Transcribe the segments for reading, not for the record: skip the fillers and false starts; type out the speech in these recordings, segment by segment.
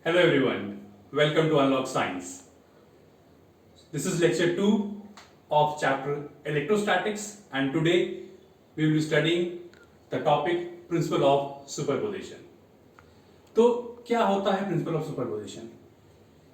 Hello everyone, welcome to Unlock Science. This is lecture 2 of chapter Electrostatics and today we will be studying the topic Principle of Superposition. तो क्या होता है principle of superposition?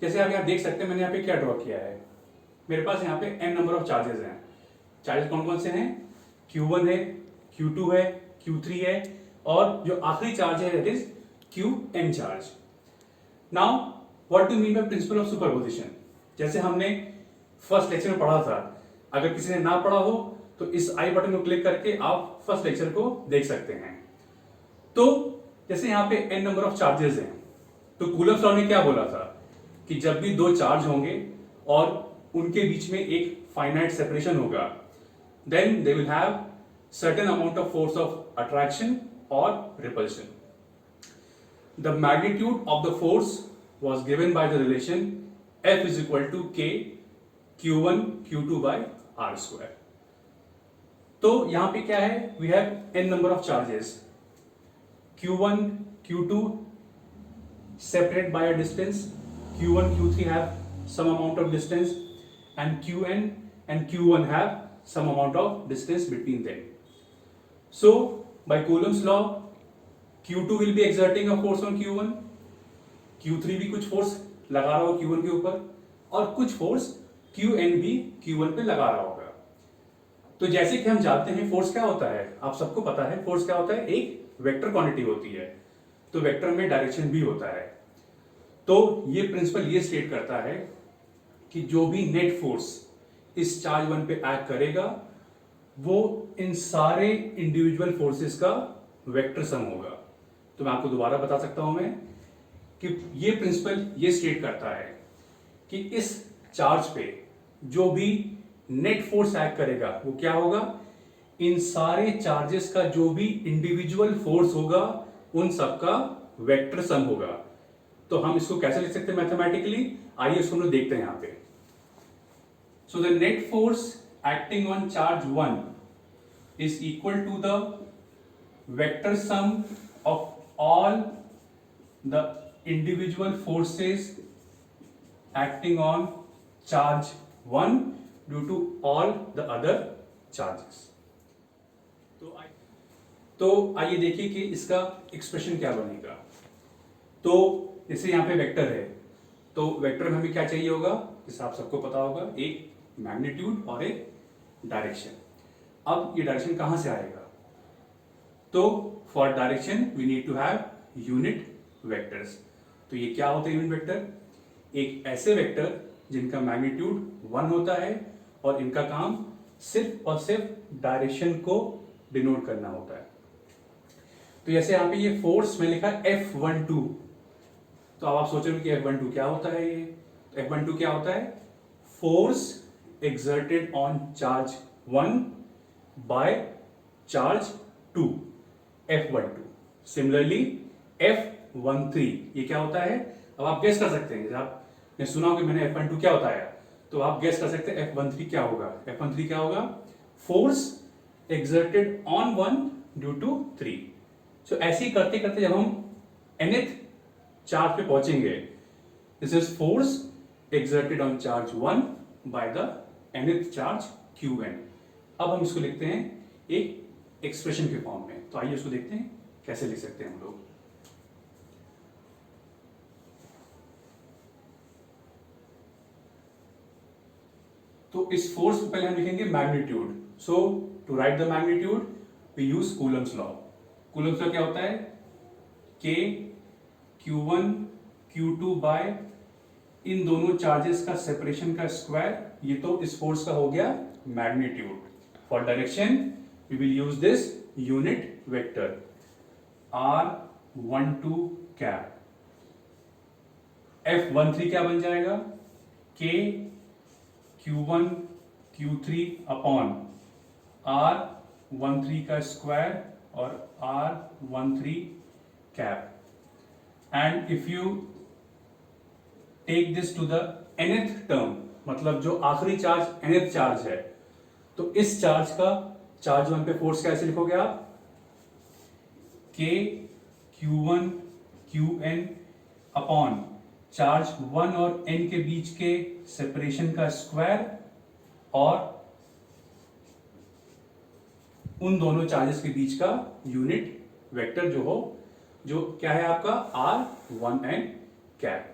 जैसे आप यहाँ देख सकते हैं मैंने यहाँ पे क्या ड्रॉ किया है। मेरे पास यहाँ पे n नंबर ऑफ चार्जेस हैं। चार्जेस कौन कौन से हैं? Q1 है, Q2 है, Q3 है और जो आखिरी चार्ज है that is Qn charge. Now what do mean by principle of superposition? जैसे हमने फर्स्ट लेक्चर में पढ़ा था, अगर किसी ने ना पढ़ा हो तो इस आई बटन को क्लिक करके आप फर्स्ट लेक्चर को देख सकते हैं। तो जैसे यहाँ पे n नंबर ऑफ चार्जेस हैं, तो कूलम्स लॉ ने क्या बोला था कि जब भी दो चार्ज होंगे और उनके बीच में एक फाइनाइट सेपरेशन होगा, then they will have certain amount of force of attraction और repulsion. The magnitude of the force was given by the relation F is equal to K Q1 Q2 by R square. तो यहां पे क्या है? We have n number of charges. Q1 Q2 separate by a distance. Q1 Q3 have some amount of distance and Qn and Q1 have some amount of distance between them. So by Coulomb's law, Q2 will be exerting a force on Q1, Q3 भी कुछ force लगा रहा हो Q1 के ऊपर और कुछ force Qn भी Q1 पे लगा रहा होगा. तो जैसे कि हम जानते हैं फोर्स क्या होता है, आप सबको पता है फोर्स क्या होता है, एक वेक्टर क्वांटिटी होती है, तो वेक्टर में डायरेक्शन भी होता है. तो ये प्रिंसिपल ये स्टेट करता है कि जो भी नेट फोर्स इस चार्ज 1 पे एक्ट करेगा वो इन सारे इंडिविजुअल फोर्सेस का वेक्टर सम होगा. तो मैं आपको दोबारा बता सकता हूं मैं कि ये प्रिंसिपल ये स्टेट करता है कि इस चार्ज पे जो भी नेट फोर्स एक्ट करेगा वो क्या होगा, इन सारे चार्जेस का जो भी इंडिविजुअल फोर्स होगा उन सबका वेक्टर सम होगा. तो हम इसको कैसे लिख सकते हैं मैथमेटिकली, आइए इसको हम लोग देखते हैं यहां पे. So the net force acting on charge 1 is equal to the vector sum of all the individual forces acting on charge 1 due to all the other charges. तो आइए देखिए कि इसका एक्सप्रेशन क्या बनेगा. तो जैसे यहाँ पे वेक्टर है, तो वेक्टर में हमें क्या चाहिए होगा, जैसे आप सबको पता होगा, एक मैग्नीट्यूड और एक डायरेक्शन. अब ये डायरेक्शन कहां से आएगा? तो for direction we need to have unit vectors. तो ये क्या होते हैं यूनिट वेक्टर? एक ऐसे वेक्टर जिनका मैग्नीट्यूड 1 होता है और इनका काम सिर्फ और सिर्फ डायरेक्शन को डिनोट करना होता है. तो जैसे यहाँ पे ये फोर्स में लिखा F12, तो अब आप सोचोगे कि F12 क्या होता है. ये तो F12 क्या होता है? Force exerted on charge 1 by charge 2, F12. Similarly F13 ये क्या होता है? अब आप गेस कर सकते हैं, जैसे आपने सुना हो कि मैंने F12 क्या होता है, तो आप गेस कर सकते हैं F13 क्या होगा. F13 क्या होगा? Force exerted on 1 due to 3. So ऐसे ही करते करते जब हम nth चार्ज पे पहुंचेंगे, this is force exerted on charge 1 by the nth charge Qn. अब हम इसको लिखते हैं एक एक्सप्रेशन के फॉर्म में. तो आइए इसको देखते हैं कैसे लिख सकते हैं हम लोग. तो इस फोर्स को पहले हम लिखेंगे magnitude. So to write the magnitude we use Coulomb's law. Coulomb's law क्या होता है? K Q1 Q2 बाय इन दोनों चार्जेस का सेपरेशन का स्क्वायर. ये तो इस फोर्स का हो गया magnitude. For direction we will use this unit vector R12 cap. F13 क्या बन जाएगा? K Q1 Q3 upon R13 का स्क्वायर और R13 cap. And if you take this to the nth term, मतलब जो आखिरी चार्ज nth चार्ज है, तो इस चार्ज का चार्ज 1 पे फोर्स कैसे लिखोगे आप? K Q1 Qn upon charge 1 और n के बीच के सेपरेशन का स्क्वायर और उन दोनों चार्जेस के बीच का यूनिट वेक्टर जो हो, जो क्या है आपका r1n कैप।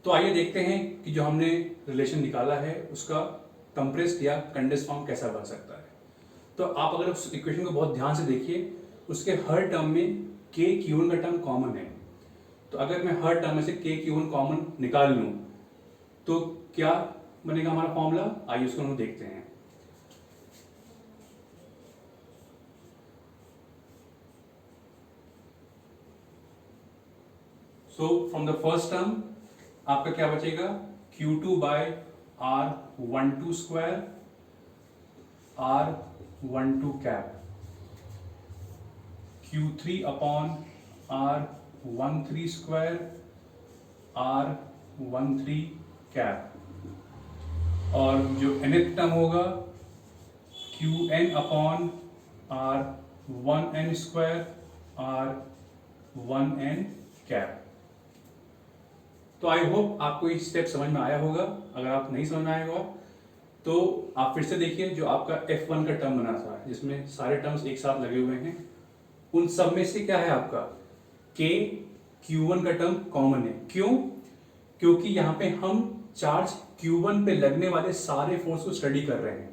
तो आइए देखते हैं कि जो हमने रिलेशन निकाला है उसका कंप्रेस्ड या कंडेंस्ड फॉर्म कैसा बन सकता है। तो आप अगर उस इक्वेशन को बहुत ध्यान से देखिए, उसके हर टर्म में k q1 का टर्म कॉमन है। तो अगर मैं हर टर्म में से k q1 कॉमन निकाल लूं तो क्या बनेगा हमारा फॉर्मूला, आइए उसको हम देखते हैं। So from the first term आपका क्या बचेगा, Q2 by R12 square R12 cap, Q3 upon R13 square R13 cap, और जो nth टर्म होगा Qn upon R1n square R1n cap. तो आई होप आपको ये स्टेप समझ में आया होगा। अगर आप नहीं समझ में आया होगा तो आप फिर से देखिए, जो आपका F1 का टर्म बना था जिसमें सारे टर्म्स एक साथ लगे हुए हैं, उन सब में से क्या है आपका K Q1 का टर्म कॉमन है। क्यों? क्योंकि यहाँ पे हम चार्ज Q1 पे लगने वाले सारे फोर्स को स्टडी कर रहे हैं,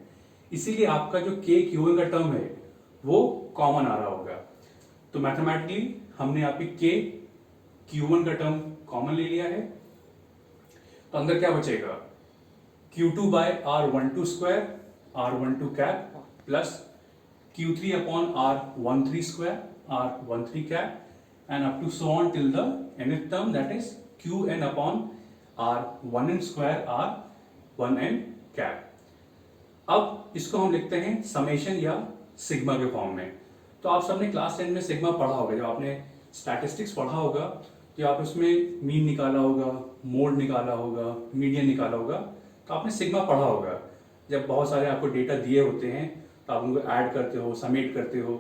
इसीलिए आपका जो K Q1 का टर्म है वो कॉमन आ रहा होगा। तो मैथमेटिकली हमने यहाँ पे K Q1 का टर्म कॉमन ले लिया है, तो अंदर क्या बचेगा, Q2 by R12 square R12 cap plus Q3 upon R13 square R13 cap and up to so on till the nth term that is Qn upon R1n square R1n cap. अब इसको हम लिखते हैं समेशन या sigma के form में। तो आप सबने क्लास 10 में सिग्मा पढ़ा होगा, जब आपने स्टैटिस्टिक्स पढ़ा होगा तो आप उसमें मीन निकाला होगा, मोड निकाला होगा, मीडियन निकाला होगा, तो आपने सिग्मा पढ़ा होगा। जब बहुत सारे आपको डेटा दिए होते हैं तो आप उनको ऐड करते हो, समेट करते हो,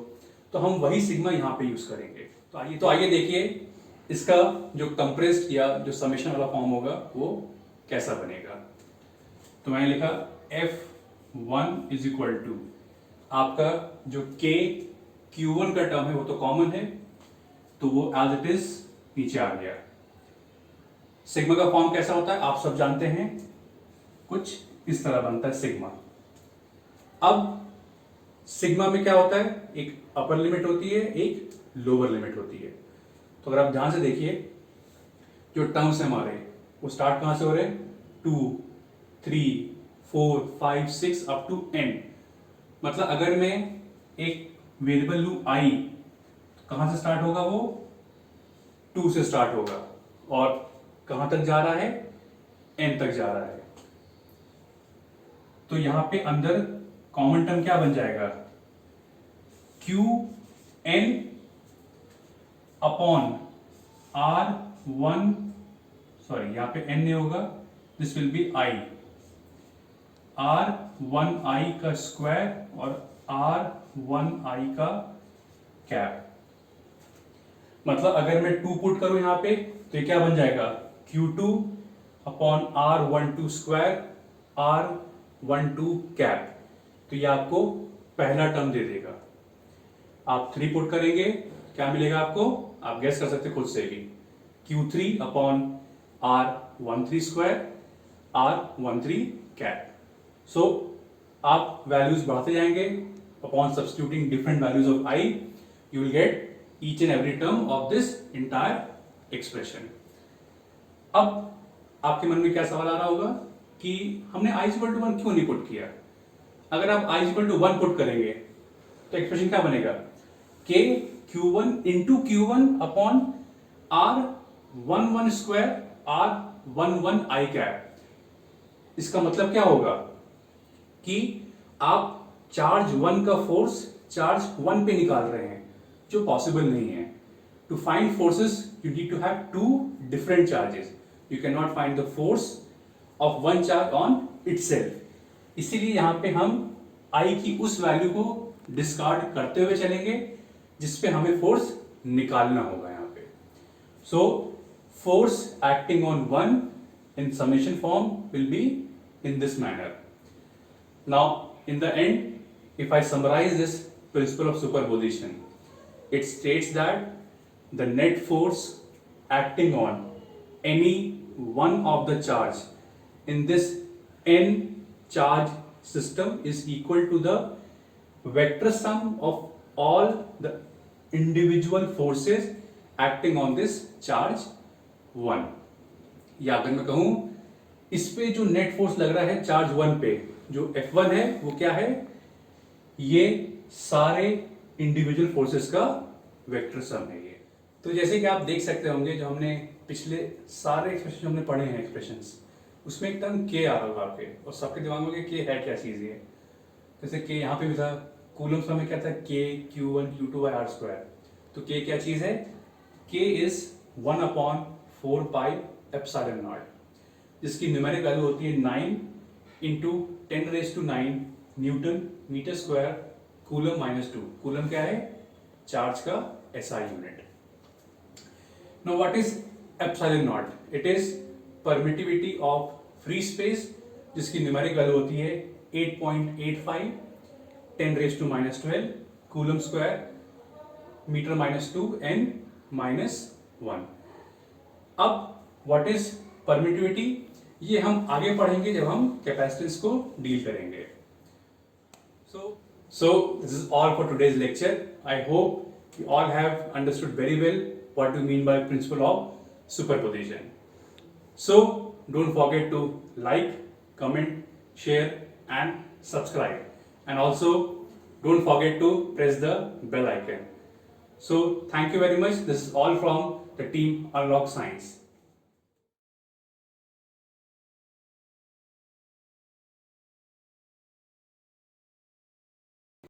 तो हम वही सिग्मा यहाँ पे यूज करेंगे। तो आइए देखिए इसका जो कंप्रेस्ड या जो समेशन वाला फॉर्म होगा वो कैसा बनेगा। तो मैंने लिखा F1 इज इक्वल टू आपका जो K Q1 का टर्म है वो तो कॉमन है, तो वो एज इट इज नीचे आ गया। सिग्मा का फॉर्म कैसा होता है आप सब जानते हैं, कुछ इस तरह बनता है सिग्मा। अब सिग्मा में क्या होता है, एक अपर लिमिट होती है, एक लोअर लिमिट होती है। तो अगर आप ध्यान से देखिए, जो टर्म्स है हमारे वो स्टार्ट कहां से हो रहे हैं, 2 3 4 5 6 अप टू n। मतलब अगर मैं एक वेरिएबल लूं i, तो कहां से स्टार्ट होगा, वो 2 से स्टार्ट होगा और कहां तक जा रहा है, n तक जा रहा है। तो यहां पे अंदर कॉमन टर्म क्या बन जाएगा, Qn अपॉन R1, सॉरी यहाँ पे n नहीं होगा, this will be i, R1i का स्क्वायर और R1i का कैप। मतलब अगर मैं 2 पुट करूं यहाँ पे तो ये क्या बन जाएगा, Q2 upon R12 square R12 cap. तो ये आपको पहला टर्म दे देगा। आप 3 पुट करेंगे क्या मिलेगा आपको, आप गैस कर सकते खुद से भी, Q3 upon R13 square R13 cap. सो आप वैल्यूज बढ़ाते जाएंगे, upon substituting different values of i you will get each and every term of this entire expression। अब आपके मन में क्या सवाल आ रहा होगा कि हमने i इक्वल टू 1 क्यों नहीं पुट किया। अगर आप i इक्वल टू 1 पुट करेंगे तो एक्सप्रेशन क्या बनेगा, k q1 into q1 upon R11 square R11 i cap. इसका मतलब क्या होगा कि आप चार्ज 1 का फोर्स चार्ज 1 पे निकाल रहे हैं, जो पॉसिबल नहीं है। To find forces you need to have 2 different charges, you can not find the force of 1 charge on itself. इसीलिए यहां पे हम I की उस वैल्यू को डिस्कार्ड करते हुए चलेंगे जिसपे हमें फोर्स निकालना होगा यहाँ पे। So force acting on one in summation form will be in this manner. Now in the end, if I summarize this principle of superposition, it states that the net force acting on any one of the charge in this n charge system is equal to the vector sum of all the individual forces acting on this charge 1. या अगर मैं कहूं इस पे जो net force लग रहा है चार्ज 1 पे, जो F1 है वो क्या है, ये सारे इंडिविजुअल फोर्सेस का वेक्टर सम है ये. तो जैसे कि आप देख सकते होंगे, जो हमने पिछले सारे एक्सप्रेशन हमने पढ़े हैं एक्सप्रेशंस, उसमें एक टर्म के आ रहा होगा आपके, और सबके दिमाग में के है क्या चीज़ है. जैसे के यहाँ पे भी था, कूलम्स में क्या था, के Q1 Q2 by R². तो के क्या चीज़ है, के इज 1/4 एप्सिलॉन नॉट, जिसकी न्यूमेरिक वैल्यू होती है 9 into 10⁻⁹ newton metre square coulomb -2. Coulomb क्या है, चार्ज का SI unit. Now what is epsilon naught? It is permittivity of free space, जिसकी न्यूमेरिक वैल्यू होती है 8.85 10⁻⁻12 कूलम स्क्वायर मीटर -2 n -1. अब व्हाट इज परमिटिविटी, ये हम आगे पढ़ेंगे जब हम कैपेसिटेंस को डील करेंगे. So this is all for today's lecture. I hope you all have understood very well what we mean by principle of superposition. So don't forget to like, comment, share and subscribe, and also don't forget to press the bell icon. So thank you very much. This is all from the team Unlock Science.